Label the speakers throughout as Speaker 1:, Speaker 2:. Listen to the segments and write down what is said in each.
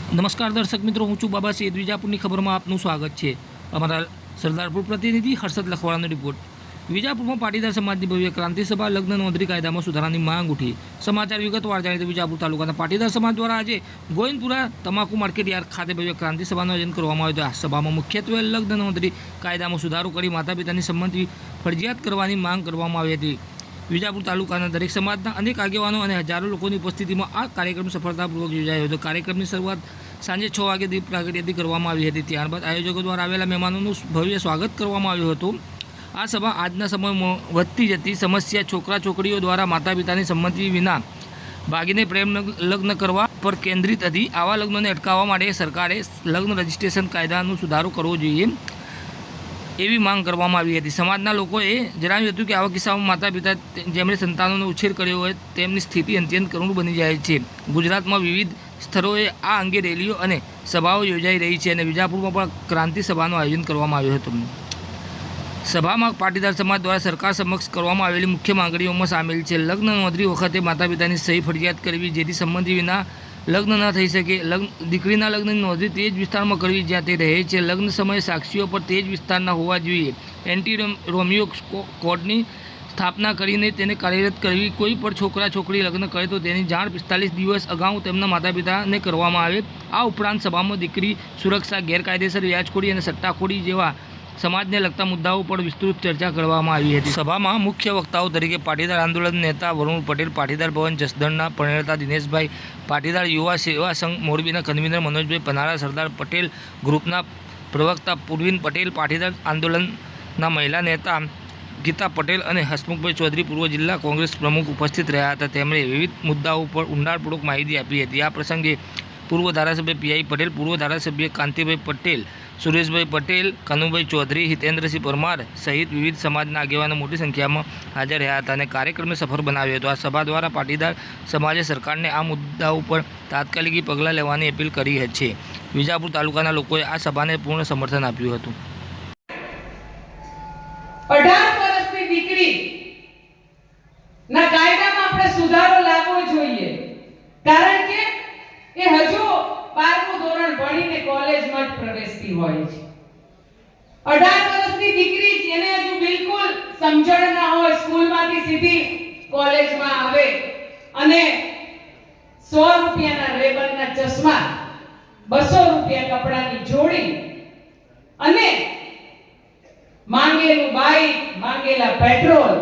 Speaker 1: નમસ્કાર દર્શક મિત્રો, હું છું બાબા સૈયદ. વિજાપુરની ખબરમાં આપનું સ્વાગત છે. અમારા સરદારપુર પ્રતિનિધિ હર્ષદ લખવાળાનો રિપોર્ટ. વિજાપુરમાં પાટીદાર સમાજની ભવ્ય ક્રાંતિ સભા લગ્ન નોંધણી કાયદામાં સુધારાની માંગ ઉઠી. સમાચાર વિગતવાર જાણીએ તો વિજાપુર તાલુકાના પાટીદાર સમાજ દ્વારા આજે ગોવિંદપુરા તમાકુ માર્કેટ યાર્ડ ખાતે ભવ્ય ક્રાંતિ સભાનું આયોજન કરવામાં આવ્યું હતું. આ સભામાં મુખ્યત્વે લગ્ન નોંધણી કાયદામાં સુધારો કરી માતા પિતાની સંમતિ ફરજિયાત કરવાની માંગ કરવામાં આવી હતી. વિજાપુર તાલુકાના દરેક સમાજના અનેક આગેવાનો અને હજારો લોકોની ઉપસ્થિતિમાં આ કાર્યક્રમ સફળતાપૂર્વક યોજાયો હતો. કાર્યક્રમની શરૂઆત સાંજે 6 વાગે દીપ પ્રાગટ્યથી કરવામાં આવી હતી. ત્યારબાદ આયોજકો દ્વારા આવેલા મહેમાનોનું ભવ્ય સ્વાગત કરવામાં આવ્યું હતું. આ સભા આજના સમયમાં વધતી જતી સમસ્યા છોકરા છોકરીઓ દ્વારા માતા પિતાની સંમતિ વિના ભાગીને પ્રેમ લગ્ન કરવા પર કેન્દ્રિત હતી. આવા લગ્નોને અટકાવવા માટે સરકારે લગ્ન રજિસ્ટ્રેશન કાયદાનો સુધારો કરવો જોઈએ એવી માંગ કરવામાં આવી હતી. સમાજના લોકોએ જણાવ્યું હતું કે આવા કિસ્સામાં માતા પિતા જેમણે સંતાનોનો ઉછેર કર્યો હોય તેમની સ્થિતિ અત્યંત કરુણ બની જાય છે. ગુજરાતમાં વિવિધ સ્થળોએ આ અંગે રેલીઓ અને સભાઓ યોજાઈ રહી છે અને વિજાપુરમાં પણ ક્રાંતિ સભાનું આયોજન કરવામાં આવ્યું હતું. સભામાં પાટીદાર સમાજ દ્વારા સરકાર સમક્ષ કરવામાં આવેલી મુખ્ય માંગણીઓમાં સામેલ છે લગ્ન નોંધણી વખતે માતા પિતાની સહી ફરજિયાત કરવી, જેથી સંબંધી વિના લગ્ન ન થઈ શકે. દીકરીના લગ્નની નોંધણી તે જ વિસ્તારમાં કરવી જ્યાં તે રહે છે. લગ્ન સમયે સાક્ષીઓ પર તે જ વિસ્તારના હોવા જોઈએ. એન્ટી રોમિયો કોડની સ્થાપના કરીને તેને કાર્યરત કરવી. કોઈ પણ છોકરા છોકરી લગ્ન કરે તો તેની જાણ 45 દિવસ અગાઉ તેમના માતા પિતાને કરવામાં આવે. આ ઉપરાંત સભામાં દીકરી સુરક્ષા, ગેરકાયદેસર વ્યાજખોરી અને સટ્ટાખોરી જેવા સમાજને લગતા મુદ્દાઓ પર વિસ્તૃત ચર્ચા કરવામાં આવી હતી. સભામાં મુખ્ય વક્તાઓ તરીકે પાટીદાર આંદોલન નેતા વરુણ પટેલ, પાટીદાર ભવન જસદણના પ્રણેતા દિનેશભાઈ, પાટીદાર યુવા સેવા સંઘ મોરબીના કન્વીનર મનોજભાઈ પનારા, સરદાર પટેલ ગ્રુપના પ્રવક્તા પૂર્વિન પટેલ, પાટીદાર આંદોલનના મહિલા નેતા ગીતા પટેલ અને હસમુખભાઈ ચૌધરી પૂર્વ જિલ્લા કોંગ્રેસ પ્રમુખ ઉપસ્થિત રહ્યા હતા. તેમણે વિવિધ મુદ્દાઓ પર ઊંડાણપૂર્વક માહિતી આપી હતી. આ પ્રસંગે પૂર્વ ધારાસભ્ય પીઆઈ પટેલ, પૂર્વ ધારાસભ્ય કાંતિભાઈ પટેલ, સુરેશભાઈ પટેલ, કનુભાઈ ચૌધરી, હિતેન્દ્રસિંહ પરમાર સહિત વિવિધ સમાજના આગેવાનો મોટી સંખ્યામાં હાજર રહ્યા હતા અને કાર્યક્રમને સફળ બનાવ્યો હતો. આ સભા દ્વારા પાટીદાર સમાજે સરકારને આ મુદ્દાઓ પર તાત્કાલિક પગલાં લેવાની અપીલ કરી છે. વિજાપુર તાલુકાના લોકોએ આ સભાને પૂર્ણ સમર્થન આપ્યું હતું.
Speaker 2: 18 વર્ષની દીકરી ના કાયદામાં આપણે સુધારો લાવવો જોઈએ, કારણ કે એ હજુ 12મું ધોરણ ભણીને કોલેજમાં જ પ્રવેશતી હોય છે. 18 વર્ષની દીકરી જેને હજુ બિલકુલ સમજણ ના હોય, સ્કૂલમાંથી સીધી કોલેજમાં આવે અને 100 રૂપિયાના રેબનના ચશ્મા, 200 રૂપિયા કપડાની જોડી અને માંગેલું બાઈક, માંગેલા પેટ્રોલ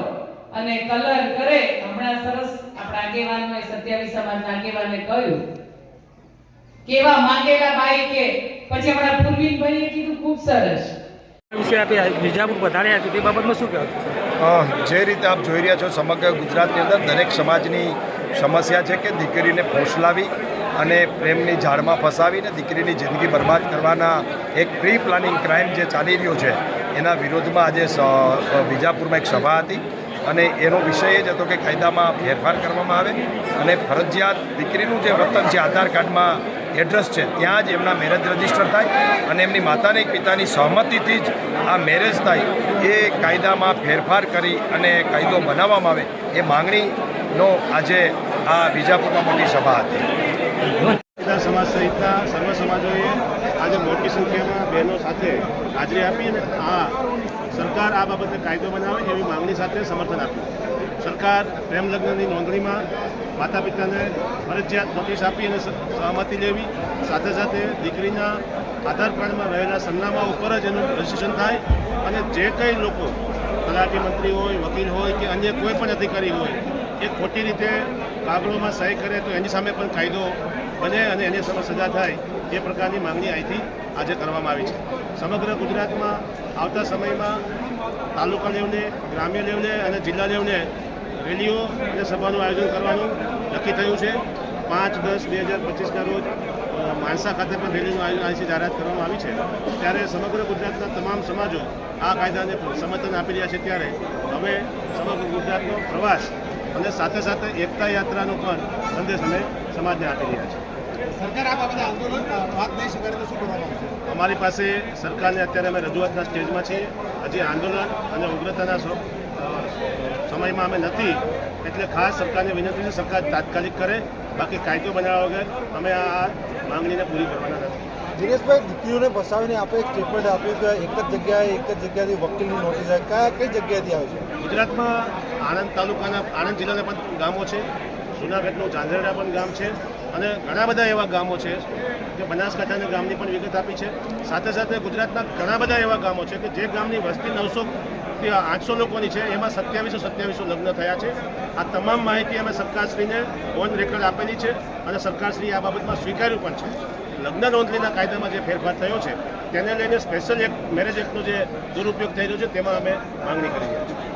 Speaker 2: અને કલર કરે. હમણાં સરસ આપણા આગેવાનોએ 27 સમાજના આગેવાને કહ્યું કેવા માંગેલા બાઈકે, પછી આપણા પૂર્વિનભાઈએ કીધું ખૂબ સરસ
Speaker 1: વિશે આપણે વિજાપુર વધાર્યા છે તે બાબતમાં શું કહેવું?
Speaker 3: જે રીતે આપ જોઈ રહ્યા છો, સમગ્ર ગુજરાતની અંદર દરેક સમાજની સમસ્યા છે કે દીકરીને ફોસલાવી અને પ્રેમની જાળમાં ફસાવીને દીકરીની જિંદગી બરબાદ કરવાના એક પ્રી પ્લાનિંગ ક્રાઇમ જે ચાલી રહ્યો છે એના વિરોધમાં આજે વિજાપુરમાં એક સભા હતી અને એનો વિષય એ જ હતો કે કાયદામાં ફેરફાર કરવામાં આવે અને ફરજિયાત દીકરીનું જે વતન છે, આધાર કાર્ડમાં એડ્રેસ છે, ત્યાં જ એમના મેરેજ રજીસ્ટર થાય અને એમની માતાની પિતાની સહમતિથી જ આ મેરેજ થાય. એ કાયદામાં ફેરફાર કરી અને કાયદો બનાવવામાં આવે એ માંગણીનો આજે આ વિજાપુરમાં મોટી સભા હતી.
Speaker 4: સમાજ સહિતના સર્વ સમાજોએ આજે મોટી સંખ્યામાં બહેનો સાથે હાજરી આપી અને સરકાર આ બાબતે કાયદો બનાવે એવી માંગણી સાથે સમર્થન આપ્યું. સરકાર પ્રેમ લગ્નની નોંધણીમાં માતા પિતાને ફરજિયાત નોટિસ આપી અને સહમતિ લેવી, સાથે સાથે દીકરીના આધાર કાર્ડમાં રહેલા સરનામા ઉપર જ એનું રજીસ્ટ્રેશન થાય અને જે કંઈ લોકો તલાટી મંત્રી હોય, વકીલ હોય કે અન્ય કોઈ પણ અધિકારી હોય એ ખોટી રીતે કાગળોમાં સહી કરે તો એની સામે પણ કાયદો બને અને એની સામે સજા થાય એ પ્રકારની માંગણી અહીંથી આજે કરવામાં આવી છે. સમગ્ર ગુજરાતમાં આવતા સમયમાં તાલુકા લેવલે, ગ્રામ્ય લેવલે અને જિલ્લા લેવલે રેલીઓ અને સભાનું આયોજન કરવાનું નક્કી થયું છે. 5-10-2025ના રોજ માણસા ખાતે પણ રેલીનું આયોજન અહીંથી જાહેરાત કરવામાં આવી છે. ત્યારે સમગ્ર ગુજરાતના તમામ સમાજો આ કાયદાને સમર્થન આપી રહ્યા છે. ત્યારે હવે સમગ્ર ગુજરાતનો પ્રવાસ અને સાથે સાથે એકતા યાત્રાનો પણ સંદેશ અમે સમાજને આપી રહ્યા છીએ. સરકાર આ બાબતે આંદોલન વાત નહીં સ્વીકારે તો શું કરવામાં આવશે? અમારી પાસે સરકારને અત્યારે અમે રજૂઆતના સ્ટેજમાં છીએ. હજી આંદોલન અને ઉગ્રતાના સમયમાં અમે નથી, એટલે ખાસ સરકારને વિનંતી છે સરકાર તાત્કાલિક કરે, બાકી કાયદો બનાવવા વગર અમે આ માંગણીને પૂરી કરવાના નથી.
Speaker 5: દિનેશભાઈ, દીકરીઓને ફસાવીને આપણે એક સ્ટેટમેન્ટ આપ્યું કે એક જ જગ્યાએથી વકીલની નોટિસ આવે, કઈ જગ્યાએથી આવે છે?
Speaker 4: ગુજરાતમાં આણંદ તાલુકાના, આણંદ જિલ્લાના પણ ગામો છે, જૂનાગઢનું ઝાંઝરડા પણ ગામ છે, અને ઘણા બધા એવા ગામો છે કે બનાસકાંઠાના ગામની પણ વિગત આપી છે. સાથે સાથે ગુજરાતના ઘણા બધા એવા ગામો છે કે જે ગામની વસ્તી 900 થી 800 લોકોની છે, એમાં 2700 લગ્ન થયા છે. આ તમામ માહિતી અમે સરકારશ્રીને ઓન રેકોર્ડ આપેલી છે અને સરકારશ્રીએ આ બાબતમાં સ્વીકાર્યું પણ છે. લગ્ન નોંધણીના કાયદામાં જે ફેરફાર થયો છે તેને લઈને સ્પેશિયલ મેરેજ એક્ટનો જે દુરુપયોગ થઈ રહ્યો છે તેમાં અમે માંગણી કરી રહ્યા છીએ.